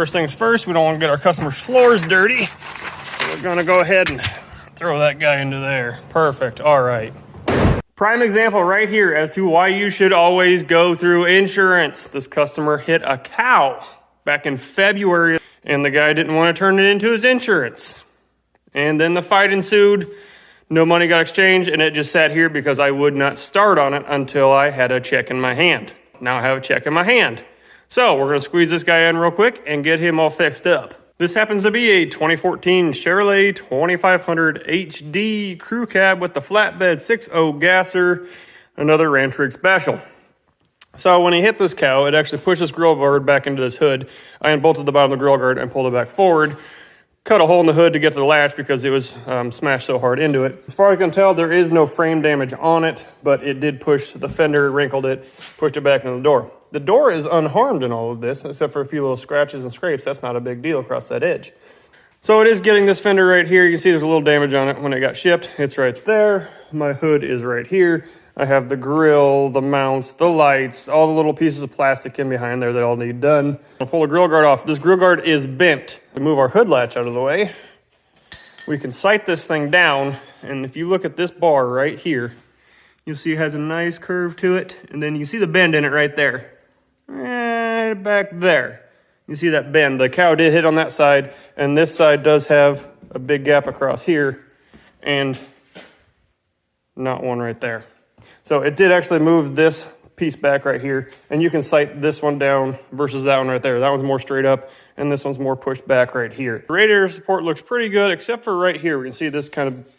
First things first, we don't want to get our customers' floors dirty. So we're gonna go ahead and throw that guy into there. Perfect, all right. Prime example right here as to why you should always go through insurance. This customer hit a cow back in February and the guy didn't want to turn it into his insurance. And then the fight ensued. No money got exchanged and it just sat here because I would not start on it until I had a check in my hand. Now I have a check in my hand. So we're gonna squeeze this guy in real quick and get him all fixed up. This happens to be a 2014 Chevrolet 2500 HD crew cab with the flatbed 6.0 gasser, another Ranch Rig Special. So when he hit this cow, it actually pushed this grill guard back into this hood. I unbolted the bottom of the grill guard and pulled it back forward. Cut a hole in the hood to get to the latch because it was smashed so hard into it. As far as I can tell, there is no frame damage on it, but it did push the fender, wrinkled it, pushed it back into the door. The door is unharmed in all of this, except for a few little scratches and scrapes. That's not a big deal across that edge. So it is getting this fender right here. You can see there's a little damage on it when it got shipped. It's right there. My hood is right here. I have the grill, the mounts, the lights, all the little pieces of plastic in behind there that all need done. I'll pull the grill guard off. This grill guard is bent. We move our hood latch out of the way. We can sight this thing down, and if you look at this bar right here, you'll see it has a nice curve to it, and then you see the bend in it right there. Right back there. You see that bend. The cow did hit on that side, and this side does have a big gap across here, and not one right there. So it did actually move this piece back right here, and you can sight this one down versus that one right there. That one's more straight up, and this one's more pushed back right here. The radiator support looks pretty good, except for right here. We can see this kind of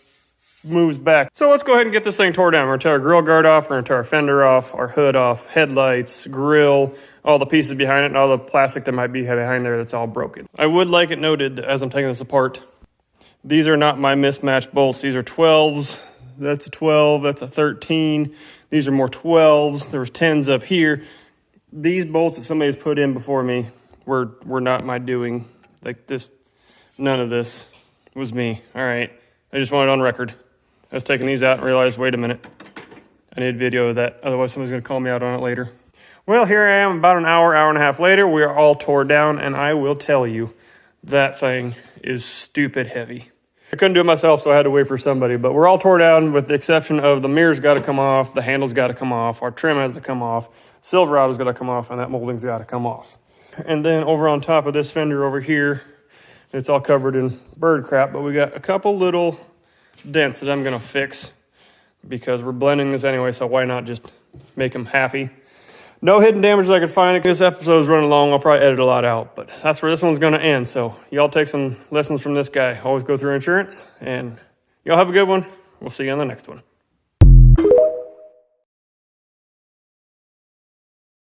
moves back. So let's go ahead and get this thing tore down. We're gonna tear our grill guard off, we're gonna tear our fender off, our hood off, headlights, grill, all the pieces behind it, and all the plastic that might be behind there that's all broken. I would like it noted that as I'm taking this apart, these are not my mismatched bolts. These are 12s. That's a 12, that's a 13. These are more 12s. There was 10s up here. These bolts that somebody's put in before me were not my doing. Like this, none of this was me. All right, I just want it on record. I was taking these out and realized, wait a minute, I need video of that. Otherwise somebody's gonna call me out on it later. Well, here I am about an hour and a half later. We are all tore down, and I will tell you, that thing is stupid heavy. I couldn't do it myself, so I had to wait for somebody, but we're all tore down with the exception of the mirror's got to come off, the handle's got to come off, our trim has to come off, Silverado's got to come off, and that molding's got to come off. And then over on top of this fender over here, it's all covered in bird crap, but we got a couple little dents that I'm going to fix because we're blending this anyway, so why not just make them happy. No hidden damage that I could find. This episode's running long. I'll probably edit a lot out, but that's where this one's going to end. So y'all take some lessons from this guy. Always go through insurance, and y'all have a good one. We'll see you on the next one.